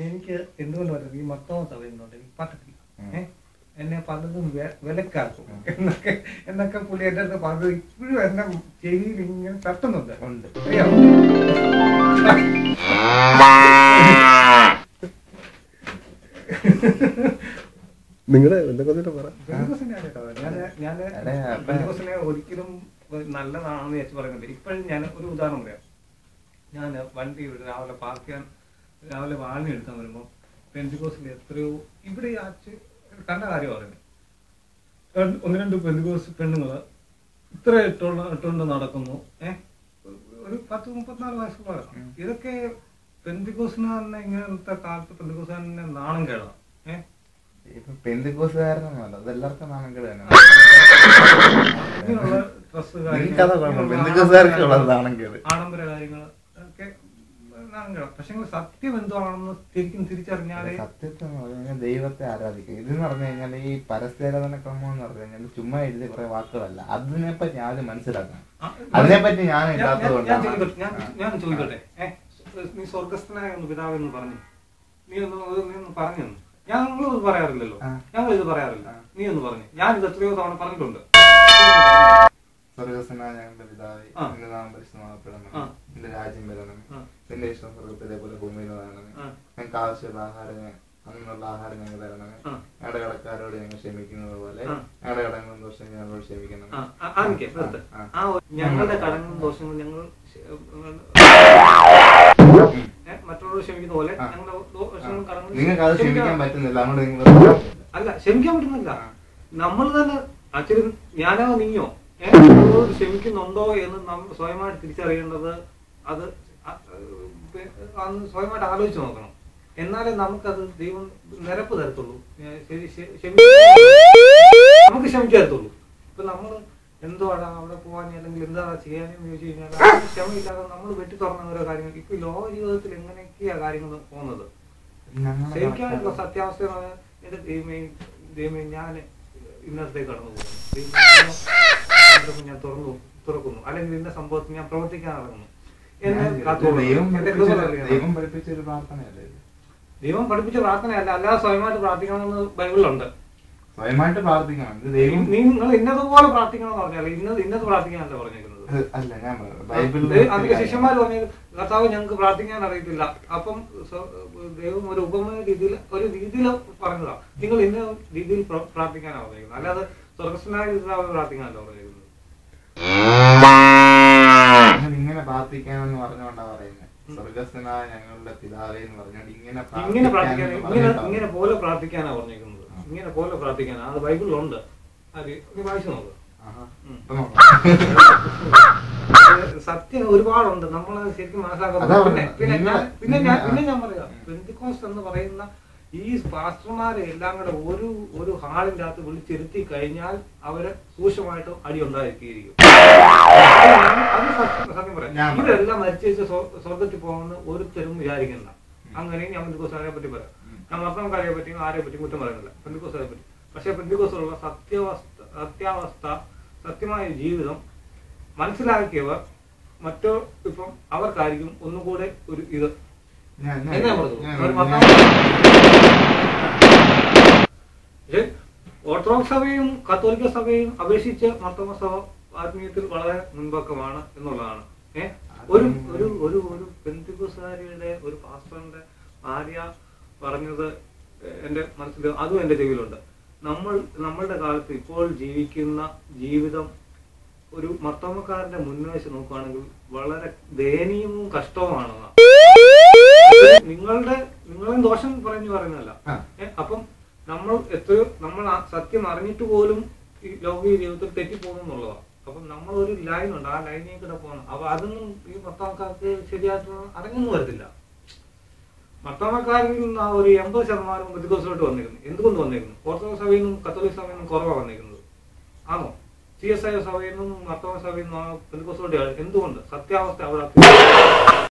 എനിക്ക് എന്തുകൊണ്ട് പറ്റില്ല, ഈ മൊത്തം തവയുന്നുണ്ട് എനിക്ക് പറ്റത്തില്ല. എന്നെ പലതും വിലക്കാക്കും എന്നൊക്കെ പുള്ളി എൻ്റെ അടുത്ത് പറഞ്ഞത് ഇപ്പോഴും എന്നെ ചെവിയിൽ ഇങ്ങനെ തട്ടുന്നുണ്ട്. അറിയോ? നിങ്ങളുടെ ഞാൻ ഒരിക്കലും നല്ലതാണെന്ന് വെച്ച് പറയുന്നുണ്ട്. ഇപ്പോഴും ഞാൻ ഒരു ഉദാഹരണം പറയാം. ഞാൻ വണ്ടി രാവിലെ വാങ്ങി എടുക്കാൻ വരുമ്പോൾ പെന്തിക്കോസിൽ എത്രയോ ഇവിടെ കണ്ട കാര്യം പറയുന്നത്, 1-2 പെന്തിക്കോസ് പെണ്ണുങ്ങള് ഇത്ര ഇട്ടുകൊണ്ട് നടക്കുന്നു. ഒരു 10-34 വയസ്സുള്ളവരാണ്. ഇതൊക്കെ പെന്തിക്കോസിന് തന്നെ ഇങ്ങനത്തെ കാലത്ത് പെന്തിക്കോസിനെ നാണം കേടാം. പെന്തിക്കോസുകാരനല്ല, അതെല്ലാവർക്കും നാണം കേട് തന്നെ. ഇങ്ങനെയുള്ള ഡ്രസ്സ് ആഡംബര കാര്യങ്ങൾ ഒക്കെ നാണം കേടാം. പക്ഷെ സത്യം എന്താണെന്ന് ശരിക്കും തിരിച്ചറിഞ്ഞാലേ സത്യത്തെ ദൈവത്തെ ആരാധിക്കുക. ഇതെന്ന് പറഞ്ഞു കഴിഞ്ഞാൽ ഈ പരസ്യരാധന ക്രമം എന്ന് പറഞ്ഞു കഴിഞ്ഞാൽ ചുമ്മാ എഴുതിയ കുറെ വാക്കുകളല്ല, അതിനെപ്പറ്റി ആദ്യം മനസ്സിലാക്കണം. അതിനെപ്പറ്റി ഞാൻ ഞാൻ ചോദിക്കട്ടെ, നീ സ്വർഗസ്ഥനായ ഒന്ന് പിതാവെന്ന് പറഞ്ഞു, നീ ഒന്ന് പറഞ്ഞു. ഞങ്ങളിത് പറയാറില്ലല്ലോ, ഞങ്ങളിത് പറയാറില്ല. നീ ഒന്ന് പറഞ്ഞു. ഞാനിത് എത്രയോ തവണ പറഞ്ഞിട്ടുണ്ട്. സ്വർഗസ്ഥനായ ഞങ്ങളുടെ പിതാവേ, നിന്റെ നാമം പരിശുദ്ധമാക്കപ്പെടണമേ, നിന്റെ രാജ്യം വരണമേ, നിന്റെ ഇഷ്ടം സ്വർഗത്തിലെ പോലെ ഭൂമിയിൽ വരണമേ, ഞങ്ങൾക്ക് ആവശ്യമുള്ള അന്നുള്ള ആഹാരം ഞങ്ങൾ തരണമേ, ഞങ്ങളുടെ കടക്കാരോട് ഞങ്ങൾ ക്ഷമിക്കുന്നത് പോലെ ഞങ്ങളുടെ കടങ്ങളും ദോഷങ്ങൾ ഞങ്ങളോട് ക്ഷമിക്കണം. ഞങ്ങളുടെ കടങ്ങളും ദോഷങ്ങളും ഞങ്ങൾ മറ്റുള്ളവർ ക്ഷമിക്കുന്ന പോലെ നിങ്ങൾക്ക് അത് ക്ഷമിക്കാൻ പറ്റുന്നില്ല. അല്ല, ക്ഷമിക്കാൻ പറ്റുന്നില്ല. നമ്മൾ തന്നെ ആക്ച്വലി ഞാനോ നീയോ ക്ഷമിക്കുന്നുണ്ടോ എന്ന് നമ്മൾ സ്വയമായിട്ട് തിരിച്ചറിയേണ്ടത്, അത് സ്വയമായിട്ട് ആലോചിച്ച് നോക്കണം. എന്നാലേ നമുക്കത് ദൈവം നിരപ്പ് തരത്തുള്ളൂ, നമുക്ക് ക്ഷമിക്കാൻ തരത്തുള്ളൂ. ഇപ്പൊ നമ്മൾ എന്തുവാടാ അവിടെ പോവാൻ അല്ലെങ്കിൽ എന്താ ചെയ്യാനെന്ന് ചോദിച്ചു കഴിഞ്ഞാൽ ക്ഷമയില്ലാതെ നമ്മൾ വെട്ടി തുറന്ന ഓരോ കാര്യങ്ങൾ. ഇപ്പൊ ലോക ജീവിതത്തിൽ എങ്ങനെയൊക്കെയാ കാര്യങ്ങൾ പോകുന്നത്. ക്ഷമിക്കാനുള്ള സത്യാവസ്ഥ എന്റെ ദൈവമേ ഞാൻ ഇന്നത്തേക്ക് കടന്നു പോകുന്നു, ഞാൻ തുറക്കുന്നു, അല്ലെങ്കിൽ ഇന്ന സംഭവത്തിൽ ഞാൻ പ്രവർത്തിക്കാൻ ഇറങ്ങുന്നു എന്ന് ദൈവം പഠിപ്പിച്ച പ്രാർത്ഥനയല്ല, അല്ലാതെ സ്വയമായിട്ട് പ്രാർത്ഥിക്കണമെന്ന് ബൈബിളിലുണ്ട്. സ്വയമായിട്ട് പ്രാർത്ഥിക്കണം. നിങ്ങൾ ഇന്നതുപോലെ പ്രാർത്ഥിക്കണം എന്ന് പറഞ്ഞാൽ ഇന്നത് പ്രാർത്ഥിക്കാനല്ല പറഞ്ഞേക്കുന്നത്. അതിന്റെ ശിഷ്യന്മാർ പറഞ്ഞ കർത്താവ് ഞങ്ങൾക്ക് പ്രാർത്ഥിക്കാൻ അറിയത്തില്ല. അപ്പം ദൈവം ഒരു ഉപമയ രീതിയിൽ പറഞ്ഞതാ, നിങ്ങൾ ഇന്ന രീതിയിൽ പ്രാർത്ഥിക്കാനാണ് പറഞ്ഞിരിക്കുന്നത്, അല്ലാതെ സ്വർഗസ്വനായ പ്രാർത്ഥിക്കാനല്ല പറഞ്ഞിരിക്കുന്നത്. ഇങ്ങനെ പ്രാർത്ഥിക്കാനെന്ന് പറഞ്ഞുകൊണ്ടാ പറയുന്നത്, സ്വർഗസ്ഥനായ ഞങ്ങളുടെ പിതാവേ എന്ന് പറഞ്ഞുകൊണ്ട് ഇങ്ങനെ പ്രാർത്ഥിക്കാൻ ഇങ്ങനെ പോലെ പ്രാർത്ഥിക്കാനാ പറഞ്ഞിരിക്കുന്നത്. ഇങ്ങനെ പോലെ പ്രാർത്ഥിക്കാനാ, അത് ബൈബിളിലുണ്ട്. അത് വായിച്ചു നോക്ക്. സത്യം ഒരുപാടുണ്ട്, നമ്മളത് ശരിക്കും മനസ്സിലാക്കുന്നത്. പിന്നെ ഞാൻ പറയാം, പെന്തിക്കോസ്ത് എന്ന് പറയുന്ന ഈ പാസ്റ്റർമാരെ എല്ലാം കൂടെ ഒരു ഹാളിന്റെ അകത്ത് വിളിച്ചിരുത്തി കഴിഞ്ഞാൽ അവര് സൂക്ഷ്മമായിട്ട് അടി ഉണ്ടായിരിക്കും. അത് സത്യം പറയാം. ഇവരെല്ലാം മരിച്ചു സ്വർഗത്തിൽ പോകുന്ന ഒരുത്തരും വിചാരിക്കണ്ട. അങ്ങനെയും ഞാൻ പെന്തിക്കോസ്തുകാരെ പറ്റി പറയാം. ഞാൻ മർത്തമക്കാരെ പറ്റിയും ആരെ പറ്റിയും കുറ്റം പറയുന്നില്ല, പെന്തിക്കോസ്തുകാരെ പറ്റി. പക്ഷെ പെന്തിക്കോസ്തുള്ള സത്യാവസ്ഥ സത്യമായ ജീവിതം മനസ്സിലാക്കിയവർ ഇപ്പം അവർക്കായിരിക്കും ഒന്നുകൂടെ ഒരു ഇത് ഓർത്തഡോക്സ് സഭയും കത്തോലിക്ക സഭയും അപേക്ഷിച്ച് മർത്തോമ സഭ ആത്മീയത്തിൽ വളരെ മുൻപക്കമാണ് എന്നുള്ളതാണ്. ഒരു ഒരു ഒരു ഒരു പെന്തിക്കോസ്തുകാരിയുടെ ഒരു പാസ്റ്ററിന്റെ ഭാര്യ പറഞ്ഞത് എന്റെ മനസ്സിൽ, അതും എന്റെ ചെവിയിലുണ്ട്. നമ്മളുടെ കാലത്ത് ഇപ്പോൾ ജീവിക്കുന്ന ജീവിതം ഒരു മർത്തോമക്കാരന്റെ മുൻവശം നോക്കുകയാണെങ്കിൽ വളരെ ദയനീയവും കഷ്ടവുമാണെന്നാണ്. നിങ്ങളും ദോഷം പറയുന്നതല്ല. അപ്പം നമ്മൾ സത്യം അറിഞ്ഞിട്ട് പോലും ഈ ലൗകിക ജീവിതത്തിൽ തെറ്റിപ്പോകുന്നു എന്നുള്ളതാണ്. അപ്പം നമ്മളൊരു ലൈനുണ്ട്, ആ ലൈനിൽ കൂടെ പോകണം. അപ്പൊ അതൊന്നും ഈ മർത്തോമക്കാർക്ക് ശരിയായിട്ട് അറിഞ്ഞൊന്നും വരത്തില്ല. മർത്തോമക്കാരിൽ നിന്ന് ആ ഒരു 80% പെന്തിക്കോസ്തിലോട്ട് വന്നിരുന്നു. എന്തുകൊണ്ട് വന്നിരുന്നു? ഓർത്തഡോക്സ് സഭയിൽ നിന്നും കത്തോലിക് സഭയിൽ നിന്നും കുറവാണ് വന്നിരിക്കുന്നത്. ആണോ? CSI സഭയിൽ നിന്നും മർത്തോമ സഭയിൽ നിന്നും പെന്തിക്കോസ്തിലോട്ട് എന്തുകൊണ്ട്? സത്യാവസ്ഥ അവിടെ